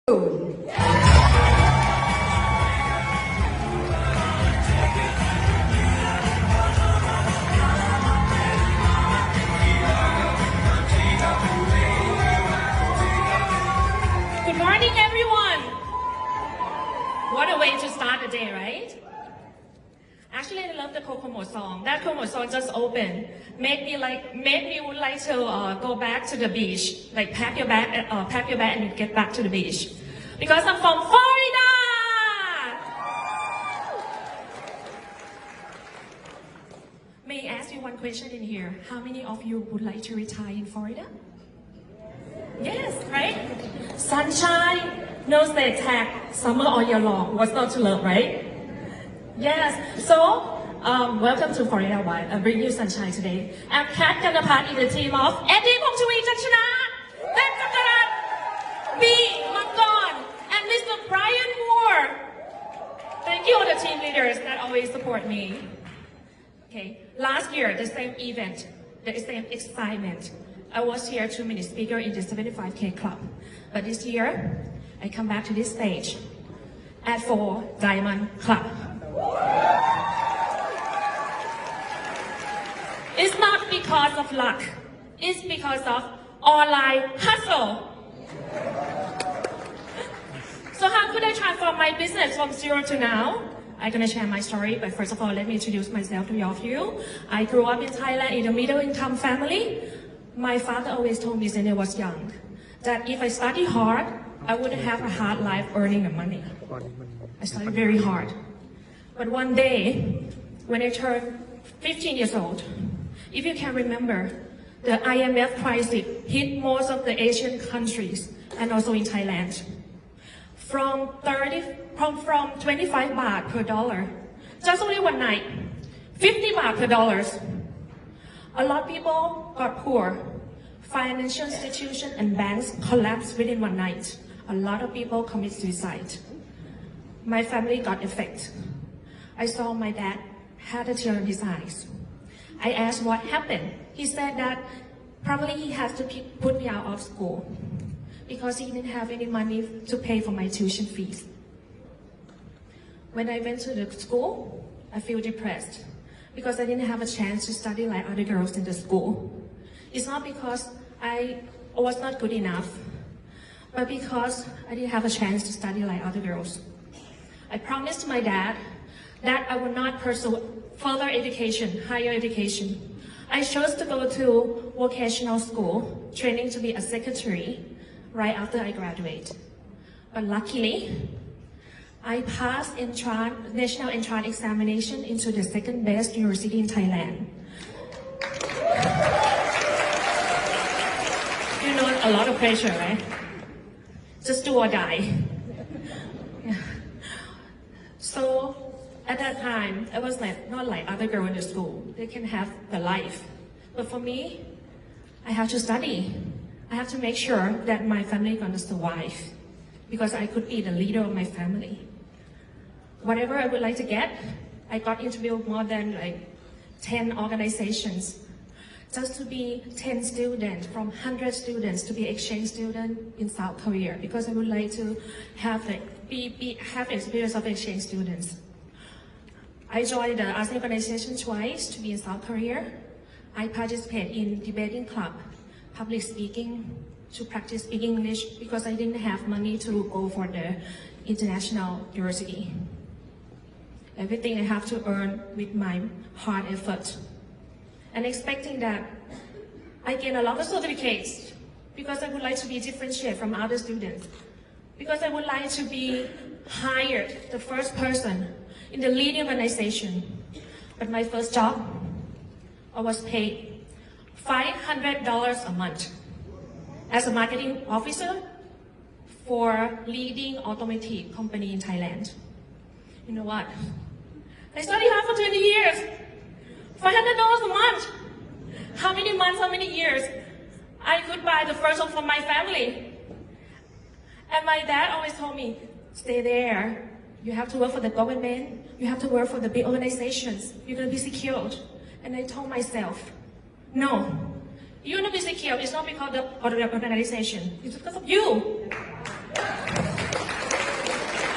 Good morning, everyone. What a way to start the day, right? Actually, I love the Kokomo song. That Kokomo song just opened. Made me would like to go back to the beach. Like pack your bag and get back to the beach. Because I'm from Florida. May I ask you one question in here? How many of you would like to retire in Florida? Yes, right? Sunshine, no state tax, summer all year long. What's not to love, right? Yes. So, welcome to Florida Wild. I bring you sunshine today. I'm Kat Kanapat in the team of Eddie Pongchawi Chachana, Ben Kakarat, B. Mangon, and Mr. Brian Moore. Thank you all the team leaders that always support me. Okay. Last year, the same event, the same excitement. I was here 2-minute speaker in the 75K club. But this year, I come back to this stage at 4 Diamond Club. It's not because of luck. It's because of online hustle. So how could I transform my business from zero to now? I'm going to share my story, but first of all, let me introduce myself to all of you. I grew up in Thailand in a middle-income family. My father always told me since I was young that if I study hard, I wouldn't have a hard life earning the money. I studied very hard. But one day, when I turned 15 years old, if you can remember, the IMF crisis hit most of the Asian countries and also in Thailand. From 25 baht per dollar, just only one night, 50 baht per dollar. A lot of people got poor. Financial institutions and banks collapsed within one night. A lot of people commit suicide. My family got affected. I saw my dad had a tear in his eyes. I asked what happened. He said that probably he has to put me out of school because he didn't have any money to pay for my tuition fees. When I went to the school, I feel depressed because I didn't have a chance to study like other girls in the school. It's not because I was not good enough, but because I didn't have a chance to study like other girls. I promised my dad that I would not pursue further education, higher education. I chose to go to vocational school, training to be a secretary right after I graduate. But luckily, I passed national entrance examination into the second best university in Thailand. You know, a lot of pressure, right? Just do or die. Yeah. So at that time, I was not like other girls in the school. They can have the life. But for me, I have to study. I have to make sure that my family is going to survive because I could be the leader of my family. Whatever I would like to get, I got interviewed more than 10 organizations just to be 10 students from 100 students to be exchange student in South Korea because I would like to have have experience of exchange students. I joined the ASEAN organization twice to be in South Korea. I participate in debating club, public speaking, to practice speaking English because I didn't have money to go for the international university. Everything I have to earn with my hard effort. And expecting that I gain a lot of certificates because I would like to be differentiated from other students. Because I would like to be hired, the first person in the leading organization. But my first job, I was paid $500 a month as a marketing officer for leading automotive company in Thailand. You know what? I studied hard for 20 years. $500 a month. How many months, how many years I could buy the first home for my family? And my dad always told me, stay there. You have to work for the government. You have to work for the big organizations. You're going to be secured. And I told myself, no, you're going to be secured. It's not because of the organization. It's because of you.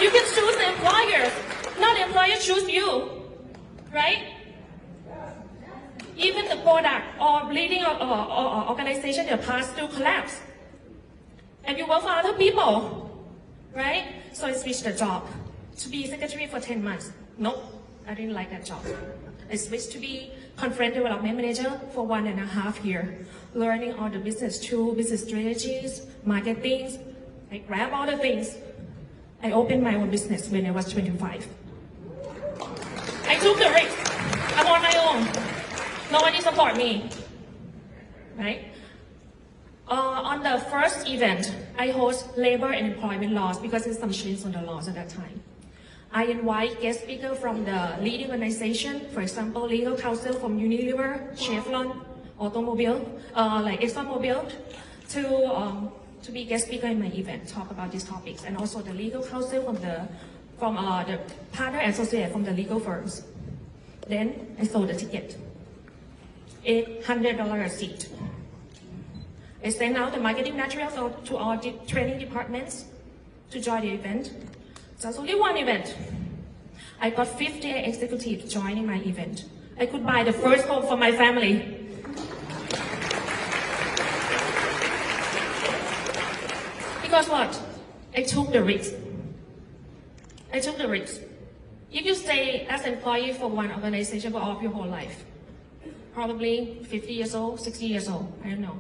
You can choose the employers, not the employer choose you, right? Even the product or leading or organization, your past to collapse. And you work for other people, right? So I switched the job to be secretary for 10 months. Nope, I didn't like that job. I switched to be conference development manager for 1.5 years, learning all the business tools, business strategies, marketing. I grabbed all the things. I opened my own business when I was 25. I took the risk. I'm on my own. Nobody support me, right? On the first event, I host labor and employment laws because there's some change on the laws at that time. I invite guest speakers from the leading organization, for example, legal counsel from Unilever, Chevron, automobile, like ExxonMobil, to be guest speaker in my event, talk about these topics, and also the legal counsel from the partner associate from the legal firms. Then I sold the ticket, $800 a seat. I sent out the marketing material to all the training departments to join the event. There's only one event. I got 50 executives joining my event. I could buy the first home for my family. Because what? I took the risk. I took the risk. If you stay as an employee for one organization for all of your whole life, probably 50 years old, 60 years old, I don't know.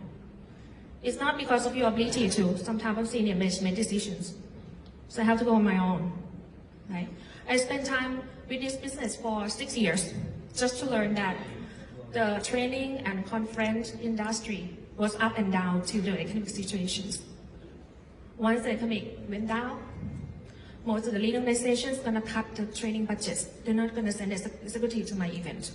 It's not because of your ability to. Sometimes I've seen management decisions. So I have to go on my own, right? I spent time with this business for 6 years just to learn that the training and conference industry was up and down to the economic situations. Once the economic went down, most of the leading organizations are going to cut the training budgets. They're not going to send the executive to my event.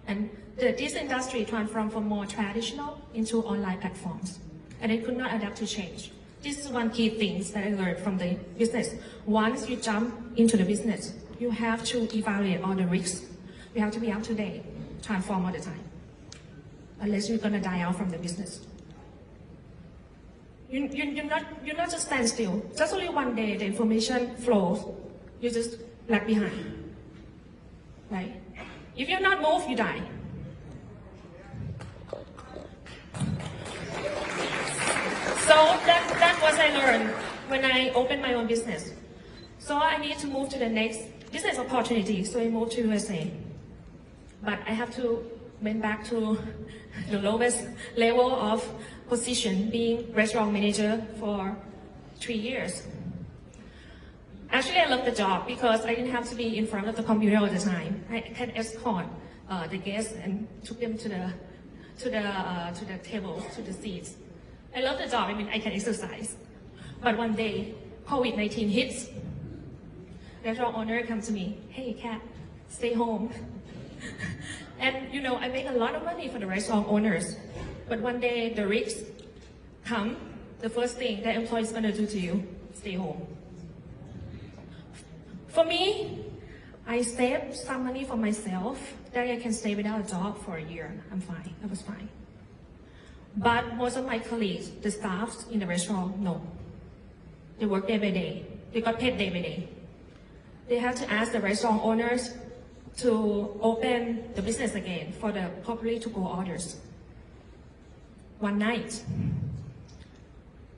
And this industry transformed from more traditional into online platforms. And it could not adapt to change. This is one key thing that I learned from the business. Once you jump into the business, you have to evaluate all the risks. You have to be up to date, transform all the time. Unless you're going to die out from the business. You're not just stand still. Just only one day the information flows. You just lag behind. Right? If you're not moved, you die. So that was I learned when I opened my own business. So I need to move to the next business opportunity. So I moved to USA. But I have to went back to the lowest level of position, being restaurant manager for 3 years. Actually, I love the job because I didn't have to be in front of the computer all the time. I can escort the guests and took them to the tables, to the seats. I love the job. I mean, I can exercise. But one day, COVID-19 hits. Restaurant owner comes to me, "Hey, Kat, stay home." And you know, I make a lot of money for the restaurant owners. But one day, the risks come. The first thing that employee is going to do to you, stay home. For me, I saved some money for myself that I can stay without a job for a year. I'm fine. I was fine. But most of my colleagues, the staff in the restaurant, no. They work day by day. They got paid day by day. They have to ask the restaurant owners to open the business again for the properly to go orders. One night,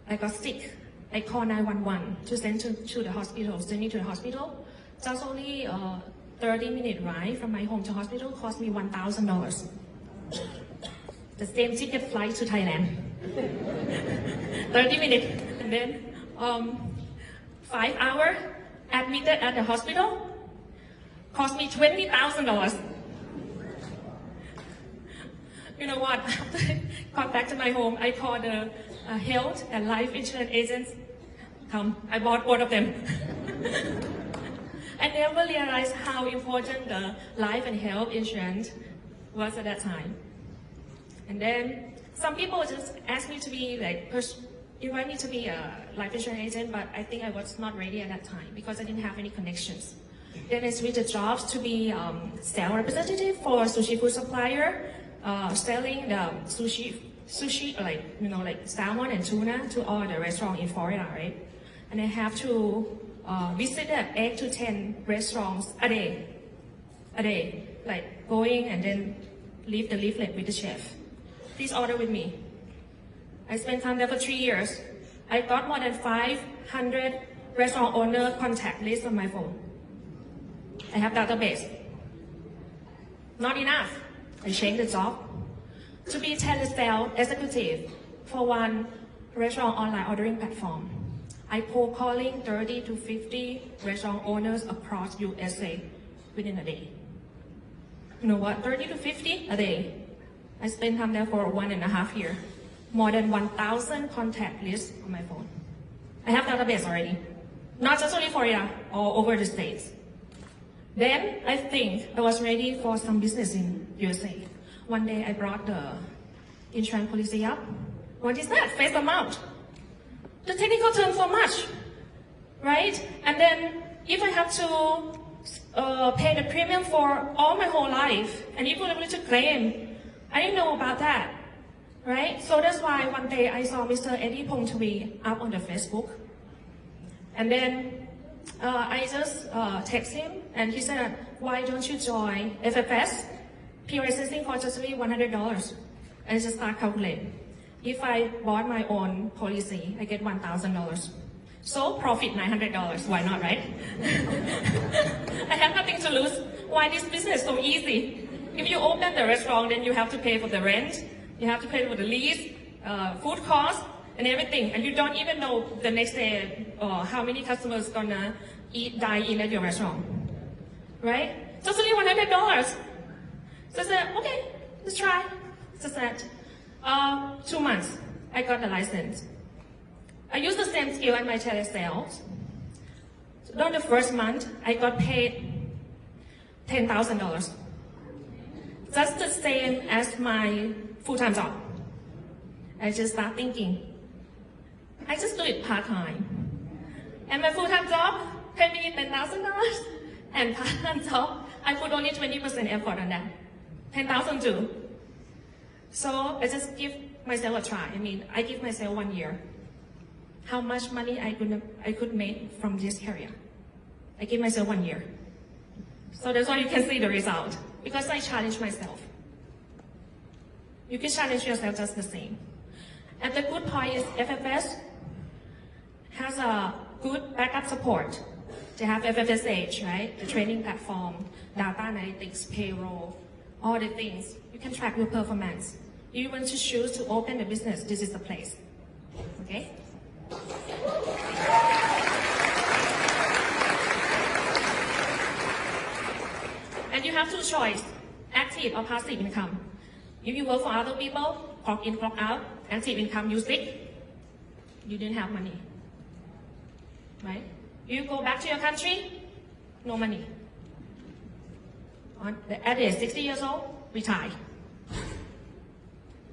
I got sick. I called 911 to send to the hospital, send me to the hospital. Just only 30-minute ride from my home to hospital cost me $1,000. The same ticket flight to Thailand. 30 minutes. And then 5 hours admitted at the hospital cost me $20,000. You know what? After I got back to my home, I called the health and life insurance agents. Come, I bought both of them. I never realized how important the life and health insurance was at that time. And then some people just asked me to be like, invite me to be a life insurance agent, but I think I was not ready at that time because I didn't have any connections. Then I switched the jobs to be sales representative for a sushi food supplier, selling the sushi like salmon and tuna to all the restaurants in Florida, right? And I have to visited 8 to 10 restaurants a day, like going and then leave the leaflet with the chef. Please order with me. I spent time there for 3 years. I got more than 500 restaurant owner contact list on my phone. I have database. Not enough. I changed the job to be telesales executive for one restaurant online ordering platform. I cold calling 30 to 50 restaurant owners across USA within a day. You know what? 30 to 50 a day. I spent time there for 1.5 years. More than 1,000 contact lists on my phone. I have database already. Not just only Florida, all over the States. Then I think I was ready for some business in USA. One day I brought the insurance policy up. What is that? Face amount. The technical term for much, right? And then if I have to pay the premium for all my whole life, and if I'm able to claim, I didn't know about that, right? So that's why one day I saw Mr. Eddie Pongtwi up on the Facebook, and then I just text him, and he said, "Why don't you join FFS? Pure assessing cost just $100." I just start calculating. If I bought my own policy, I get $1,000. So profit $900. Why not, right? I have nothing to lose. Why this business so easy? If you open the restaurant, then you have to pay for the rent, you have to pay for the lease, food costs, and everything. And you don't even know the next day how many customers gonna dine in at your restaurant, right? Just only $100. So I said, okay, let's try. So I said, 2 months, I got the license. I used the same skill at my telesales. So during the first month, I got paid $10,000. That's the same as my full-time job. I just start thinking, I just do it part-time. And my full-time job paid me $10,000. And part-time job, I put only 20% effort on that. $10,000 too. So I just give myself a try. I give myself 1 year. How much money I could make from this career. I give myself 1 year. So that's why you can see the result. Because I challenge myself. You can challenge yourself just the same. And the good point is FFS has a good backup support. They have FFSH, right? The training platform, data analytics, payroll, all the things. You can track your performance. If you want to choose to open a business, this is the place. Okay? And you have two choices, active or passive income. If you work for other people, clock in, clock out, active income, you sick, you didn't have money. Right? You go back to your country, no money. At age 60 years old, retire.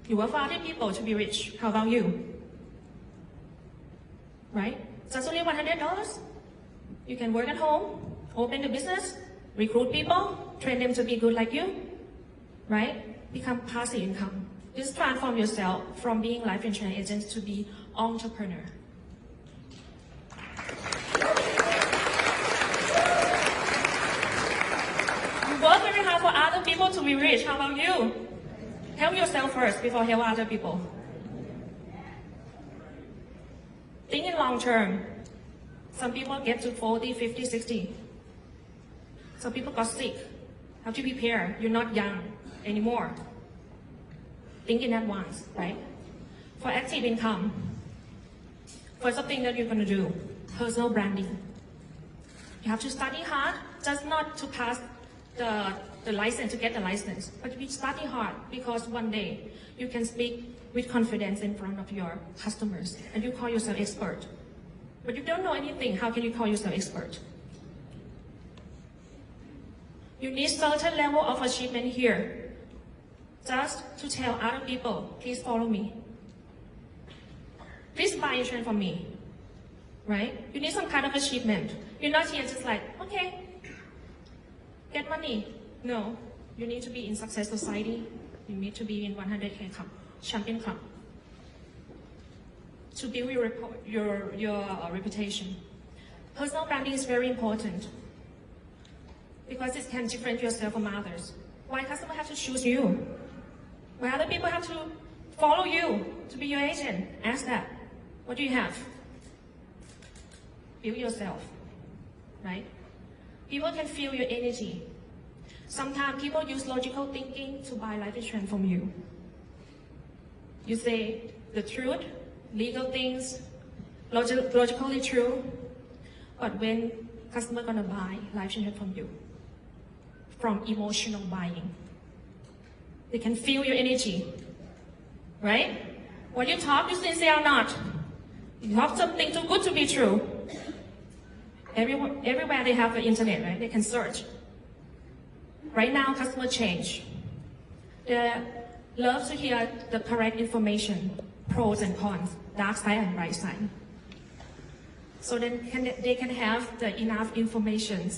You work for other people to be rich. How about you? Right? Just only $100. You can work at home, open the business, recruit people, train them to be good like you. Right? Become passive income. Just transform yourself from being life insurance agent to be entrepreneur. You work very hard for other people to be rich. How about you? Help yourself first before help other people. Think in long term. Some people get to 40, 50, 60. Some people got sick. Have to prepare. You're not young anymore. Think in advance, right? For active income, for something that you're going to do, personal branding. You have to study hard, just not to pass the license, to get the license, but you study hard because one day you can speak with confidence in front of your customers and you call yourself expert. But you don't know anything, how can you call yourself expert? You need certain level of achievement here just to tell other people, please follow me. Please buy insurance from me, right? You need some kind of achievement. You're not here just like, okay, get money. No, you need to be in Success Society. You need to be in 100K Club, Champion Club, to build your reputation. Personal branding is very important because it can differentiate yourself from others. Why customers have to choose you? Why other people have to follow you to be your agent? Ask that. What do you have? Build yourself, right? People can feel your energy. Sometimes people use logical thinking to buy life insurance from you. You say the truth, legal things, logically true, but when customer gonna buy life insurance from you, from emotional buying, they can feel your energy, right? When you talk, you sincere or not. You have something too good to be true. Everywhere they have the internet, right? They can search. Right now, customer change. They love to hear the correct information, pros and cons, dark side and bright side. So then they can have the enough information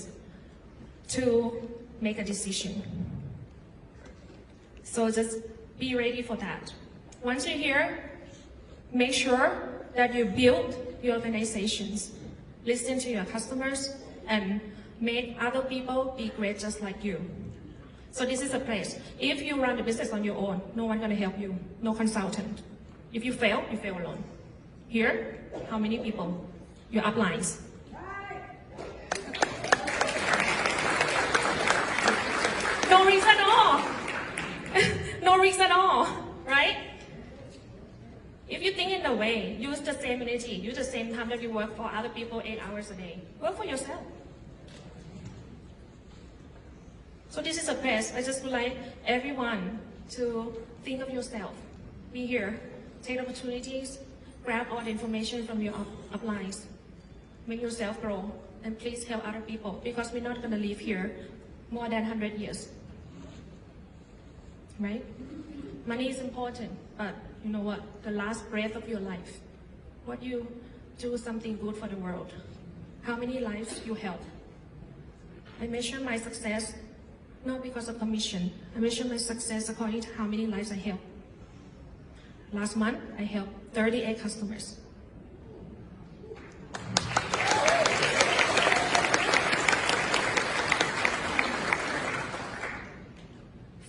to make a decision. So just be ready for that. Once you're here, make sure that you build your organizations, listen to your customers, and make other people be great just like you. So this is a place. If you run the business on your own, no one's gonna help you, no consultant. If you fail alone. Here, how many people? Your uplines. No risk at all. No risk at all, right? If you think in the way, use the same energy, use the same time that you work for other people 8 hours a day. Work for yourself. So this is a place. I just would like everyone to think of yourself. Be here, take opportunities, grab all the information from your uplines, make yourself grow, and please help other people because we're not going to live here more than 100 years. Right? Money is important, but you know what? The last breath of your life, what you do something good for the world, how many lives you help. I measure my success not because of commission. I measure my success according to how many lives I help. Last month, I helped 38 customers.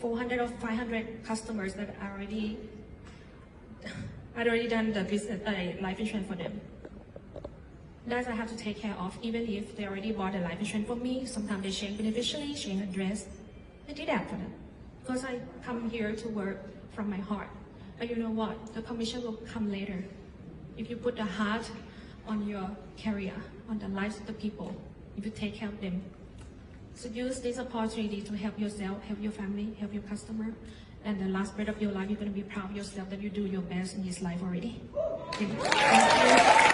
$400 or $500 customers that I'd already done the business, life insurance for them. That I have to take care of, even if they already bought the life insurance for me. Sometimes they change beneficiary, change address. I did that for them because I come here to work from my heart. But you know what? The commission will come later. If you put the heart on your career, on the lives of the people, if you take care of them. So use this opportunity to help yourself, help your family, help your customer. And the last breath of your life, you're going to be proud of yourself that you do your best in this life already. Thank you.